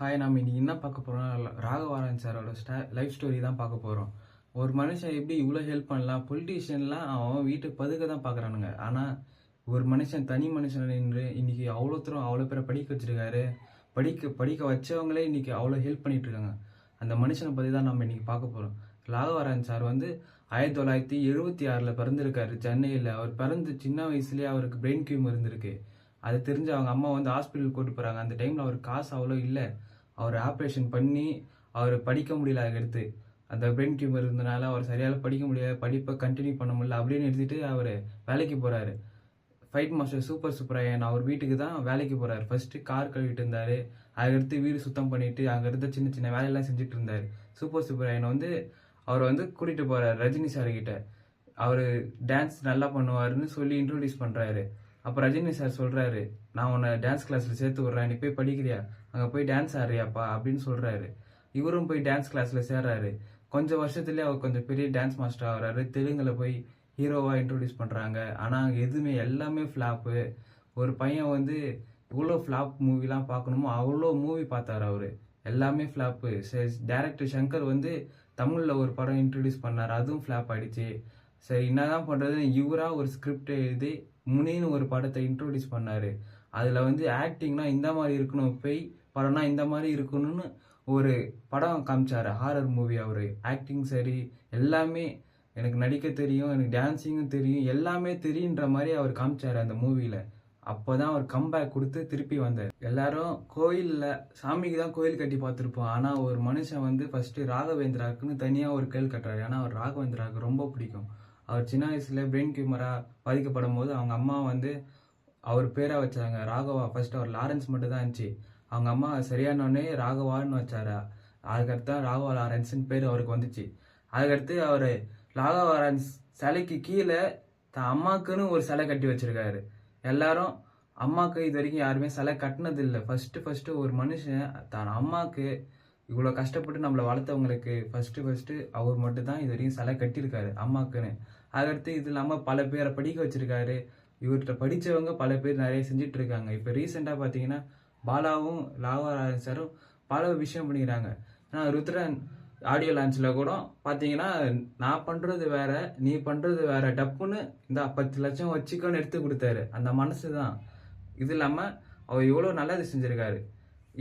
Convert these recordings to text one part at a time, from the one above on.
Hi, நம்ம இன்னைக்கு என்ன பார்க்க போறோம்னா, ராகவாரன் சாரோட லைஃப் ஸ்டோரி தான் பார்க்க போறோம். ஒரு மனுஷன் எப்படி இவ்வளோ ஹெல்ப் பண்ணலாம்? பொலிட்டீஷியன்லாம் அவன் வீட்டுக்கு பதுக்க தான் பார்க்குறானுங்க. ஆனால் ஒரு மனுஷன் தனி மனுஷன் நின்று இன்னைக்கு அவ்வளோ தூரம் அவ்வளோ பேரை படிக்க வச்சிருக்காரு. படிக்க படிக்க வச்சவங்களே இன்னைக்கு அவ்வளோ ஹெல்ப் பண்ணிட்டு இருக்காங்க. அந்த மனுஷனை பற்றி தான் நம்ம இன்னைக்கு பார்க்க போகிறோம். ராகவாரன் சார் வந்து 1976 பிறந்திருக்காரு சென்னையில். அவர் பிறந்து சின்ன வயசுலேயே அவருக்கு பிரெயின் டியூமர் இருந்திருக்கு. அது தெரிஞ்சு அவங்க அம்மா வந்து ஹாஸ்பிட்டல் கூட்டு போகிறாங்க. அந்த டைமில் அவருக்கு காசு அவ்வளோ இல்லை. அவர் ஆப்ரேஷன் பண்ணி அவர் படிக்க முடியல. அதுக்கடுத்து அந்த பிரெயின் டியூமர் இருந்தனால அவர் சரியாக படிக்க முடியாது, படிப்பை கண்டினியூ பண்ண முடியல. அப்படின்னு எடுத்துட்டு அவர் வேலைக்கு போகிறாரு. ஃபைட் மாஸ்டர் சூப்பர் சுப்ராயன் அவர் வீட்டுக்கு தான் வேலைக்கு போகிறாரு. ஃபர்ஸ்ட்டு கார் கழுவிட்டு இருந்தார். அதுக்கடுத்து வீடு சுத்தம் பண்ணிட்டு அங்கே இருந்த சின்ன சின்ன வேலையெல்லாம் செஞ்சுட்டு இருந்தார். சூப்பர் சுப்ராயன் வந்து அவர் வந்து கூட்டிகிட்டு போகிறார் ரஜினி சார்கிட்ட. அவர் டான்ஸ் நல்லா பண்ணுவாருன்னு சொல்லி இன்ட்ரோடியூஸ் பண்ணுறாரு. அப்போ ரஜினி சார் சொல்கிறாரு, நான் உன்னை டான்ஸ் கிளாஸில் சேர்த்து விட்றேன், நீ போய் படிக்கிறியா, அங்கே போய் டான்ஸ் ஆடுறியாப்பா அப்படின்னு சொல்கிறாரு. இவரும் போய் டான்ஸ் கிளாஸில் சேர்றாரு. கொஞ்சம் வருஷத்துலேயே அவர் கொஞ்சம் பெரிய டான்ஸ் மாஸ்டர் ஆகிறாரு. தெலுங்கில் போய் ஹீரோவாக இன்ட்ரோடியூஸ் பண்ணுறாங்க. ஆனால் எதுவுமே எல்லாமே ஃப்ளாப்பு. ஒரு பையன் வந்து இவ்வளோ ஃப்ளாப் மூவிலாம் பார்க்கணுமோ அவ்வளோ மூவி பார்த்தாரு அவர். எல்லாமே ஃப்ளாப்பு. டேரக்டர் சங்கர் வந்து தமிழில் ஒரு படம் இன்ட்ரடியூஸ் பண்ணார், அதுவும் ஃப்ளாப் ஆகிடுச்சு. சரி, என்னதான் பண்ணுறது, இவராக ஒரு ஸ்கிரிப்ட் எழுதி முனின்னு ஒரு படத்தை இன்ட்ரோடியூஸ் பண்ணார். அதில் வந்து ஆக்டிங்னா இந்த மாதிரி இருக்கணும், பேய் படம்னா இந்த மாதிரி இருக்கணும்னு ஒரு படம் காமிச்சார். Horror movie. அவர் ஆக்டிங் சரி, எல்லாமே எனக்கு நடிக்க தெரியும், எனக்கு டான்ஸிங்கும் தெரியும், எல்லாமே தெரியுன்ற மாதிரி அவர் காமிச்சார் அந்த மூவியில். அப்போதான் அவர் கம்பேக் கொடுத்து திருப்பி வந்தார். எல்லாரும் கோயிலில் சாமிக்கு தான் கோயில் கட்டி பார்த்துருப்போம். ஆனால் ஒரு மனுஷன் வந்து ஃபர்ஸ்ட்டு ராகவேந்திராவுக்குன்னு தனியாக ஒரு கோயில் கட்டுறாரு. ஏன்னா அவர் ராகவேந்திராவுக்கு ரொம்ப பிடிக்கும். அவர் சின்ன வயசுல பிரெயின் டியூமராக பாதிக்கப்படும் போது அவங்க அம்மா வந்து அவர் பேராக வச்சாங்க ராகவா. ஃபர்ஸ்ட் அவர் லாரன்ஸ் மட்டும் தான் இருந்துச்சு. அவங்க அம்மா சரியானோடனே ராகவான்னு வச்சாரா. அதுக்கடுத்து தான் ராகவா லாரன்ஸ்ன்னு பேர் அவருக்கு வந்துச்சு. அதுக்கடுத்து அவர் ராகவா லாரன்ஸ் சிலைக்கு கீழே தான் அம்மாக்குன்னு ஒரு சிலை கட்டி வச்சிருக்காரு. எல்லாரும் அம்மாவுக்கு இது வரைக்கும் யாருமே சிலை கட்டினது இல்லை. ஃபர்ஸ்ட் ஒரு மனுஷன் தான் அம்மாவுக்கு இவ்வளோ கஷ்டப்பட்டு நம்மளை வளர்த்தவங்களுக்கு ஃபர்ஸ்ட் அவர் மட்டும் தான் இது வரைக்கும் சிலை கட்டியிருக்காரு அம்மாக்குன்னு. அதுக்கடுத்து இது இல்லாமல் பல பேரை படிக்க வச்சிருக்காரு. இவர்கிட்ட படித்தவங்க பல பேர் நிறைய செஞ்சுட்டு இருக்காங்க. இப்போ ரீசெண்டாக பார்த்தீங்கன்னா பாலாவும் ராகவராஜன் சாரும் பல விஷயம் பண்ணிக்கிறாங்க. ஆனால் ருத்ரன் ஆடியோ லான்ச்சில் கூட பார்த்தீங்கன்னா, நான் பண்ணுறது வேற, நீ பண்ணுறது வேற, டப்புன்னு இந்த 10 லட்சம் வச்சுக்கோன்னு எடுத்து கொடுத்தாரு. அந்த மனசு தான். இது இல்லாமல் அவர் எவ்வளோ நல்லது செஞ்சுருக்காரு.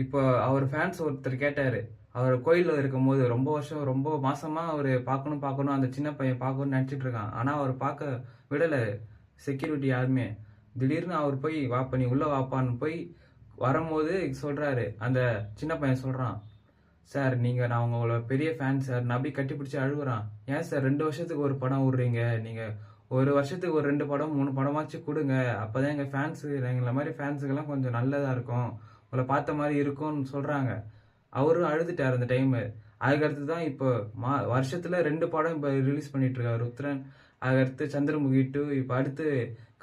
இப்போ அவர் ஃபேன்ஸ் ஒருத்தர் கேட்டார், அவர் கோயிலில் இருக்கும் போது ரொம்ப மாசமாக அவர் பார்க்கணும் அந்த சின்ன பையன் பார்க்கணும்னு நினச்சிட்டு இருக்கான். ஆனால் அவர் பார்க்க விடலை செக்யூரிட்டி யாருமே. திடீர்னு அவர் போய் வாப்பா நீ உள்ளே வாப்பான்னு போய் வரும்போது சொல்கிறாரு. அந்த சின்ன பையன் சொல்கிறான், சார் நான் உங்களோட பெரிய ஃபேன் சார். நபி கட்டி பிடிச்சி அழுகுறான். ஏன் சார் 2 வருஷத்துக்கு ஒரு படம் விடுறீங்க, நீங்கள் ஒரு வருஷத்துக்கு ஒரு 2 படம் 3 படமாச்சும் கொடுங்க, அப்போதான் எங்கள் ஃபேன்ஸு எங்களை மாதிரி ஃபேன்ஸுக்கெல்லாம் கொஞ்சம் நல்லதாக இருக்கும், உங்களை பார்த்த மாதிரி இருக்கும்னு சொல்கிறாங்க. அவரும் அழுதுட்டார் அந்த டைமு. அதுக்கடுத்து தான் இப்போ வருஷத்தில் 2 படம் இப்போ ரிலீஸ் பண்ணிட்டு இருக்காரு ருத்ரன். அதுக்கடுத்து சந்திரமுகி 2, இப்போ அடுத்து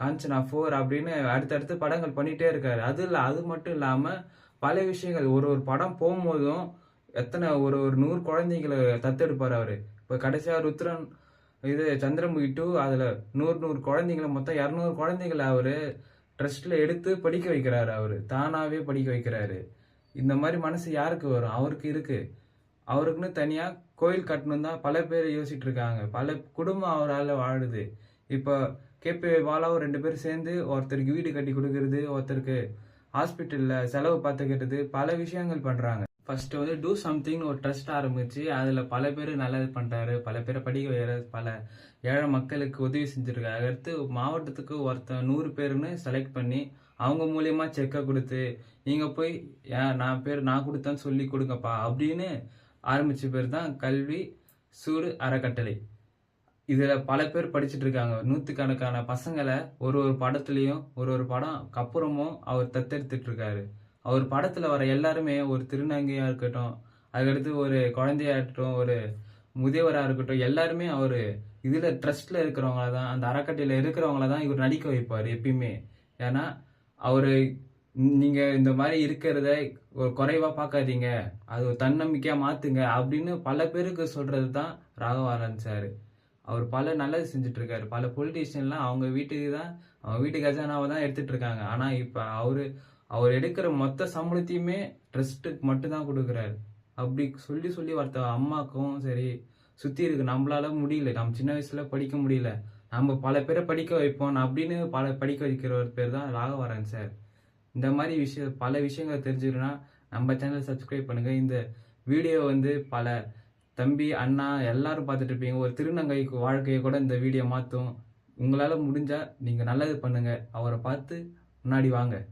காஞ்சனா 4 அப்படின்னு அடுத்தடுத்து படங்கள் பண்ணிகிட்டே இருக்காரு. அது மட்டும் இல்லாமல் பல விஷயங்கள் ஒரு படம் போகும்போதும் எத்தனை ஒரு 100 குழந்தைங்களை தத்தெடுப்பார் அவர். இப்போ கடைசியாக ருத்ரன் இது சந்திரமுகி 2 அதில் 100 குழந்தைங்களை மொத்தம் 200 குழந்தைங்களை அவர் ட்ரஸ்ட்டில் எடுத்து படிக்க வைக்கிறாரு. அவர் தானாகவே படிக்க வைக்கிறாரு. இந்த மாதிரி மனசு யாருக்கு வரும்? அவருக்கு இருக்கு. அவருக்குன்னு தனியாக கோயில் கட்டணும் தான் பல பேர் யோசிச்சுட்டு இருக்காங்க. பல குடும்பம் அவரால் வாழுது. இப்போ கேபி பாலாவும் 2 பேர் சேர்ந்து ஒருத்தருக்கு வீடு கட்டி கொடுக்கறது, ஒருத்தருக்கு ஹாஸ்பிட்டலில் செலவு பார்த்துக்கிறது, பல விஷயங்கள் பண்ணுறாங்க. ஃபர்ஸ்ட் வந்து டூ சம்திங்னு ஒரு ட்ரஸ்ட் ஆரம்பிச்சு அதில் பல பேர் நல்லது பண்ணுறாரு, பல பேரை படிக்க வைக்கிறாரு, பல ஏழை மக்களுக்கு உதவி செஞ்சுருக்காரு. அடுத்து மாவட்டத்துக்கு ஒருத்தன் 100 பேருன்னு செலக்ட் பண்ணி அவங்க மூலியமா செக்கை கொடுத்து நீங்கள் போய் நான் கொடுத்தேன்னு சொல்லி கொடுங்கப்பா அப்படின்னு ஆரம்பித்த பேர் தான் கல்வி சூடு அறக்கட்டளை. இதில் பல பேர் படிச்சுட்டு இருக்காங்க. 100கணக்கான பசங்களை ஒரு படத்துலையும் ஒரு படம் அப்புறமும் அவர் தத்தெடுத்துட்டு இருக்காரு. அவர் படத்தில் வர எல்லாருமே ஒரு திருநங்கையாக இருக்கட்டும், அதுக்கடுத்து ஒரு குழந்தையா இருக்கட்டும், ஒரு முதியவராக இருக்கட்டும், எல்லாருமே அவர் இதில் ட்ரஸ்ட்டில் இருக்கிறவங்கள தான், அந்த அறக்கட்டையில் இருக்கிறவங்கள தான் இவர் நடிக்க வைப்பார் எப்பயுமே. ஏன்னா அவர் நீங்கள் இந்த மாதிரி இருக்கிறத ஒரு குறைவாக பார்க்காதீங்க, அது ஒரு தன்னம்பிக்கையாக மாற்றுங்க அப்படின்னு பல பேருக்கு சொல்கிறது தான் ராகவாரன் சார். அவர் பல நல்லது செஞ்சுட்டு இருக்காரு. பல பொலிட்டீஷியன்லாம் அவங்க வீட்டு கஜானாவை தான் எடுத்துட்டு இருக்காங்க. ஆனால் இப்போ அவர் எடுக்கிற மொத்த சம்பளத்தையுமே ட்ரஸ்ட்டுக்கு மட்டும்தான் கொடுக்குறாரு. அப்படி சொல்லி சொல்லி ஒருத்த அம்மாக்கும் சரி, சுத்தி இருக்கு நம்மளால முடியல. நம்ம சின்ன வயசுல படிக்க முடியல. நம்ம பல பேரை படிக்க வைப்போம் அப்படின்னு படிக்க வைக்கிற ஒரு பேர் தான் ராகவராயன் சார். இந்த மாதிரி பல விஷயங்களை தெரிஞ்சுக்கணும்னா நம்ம சேனல் சப்ஸ்கிரைப் பண்ணுங்க. இந்த வீடியோ வந்து பல தம்பி, அண்ணா எல்லாரும் பார்த்துட்டு இருப்பீங்க. ஒரு திருநங்கை வாழ்க்கையை கூட இந்த வீடியோ மாத்தும். உங்களால முடிஞ்சா நீங்க நல்லது பண்ணுங்க. அவரை பார்த்து முன்னாடி வாங்க.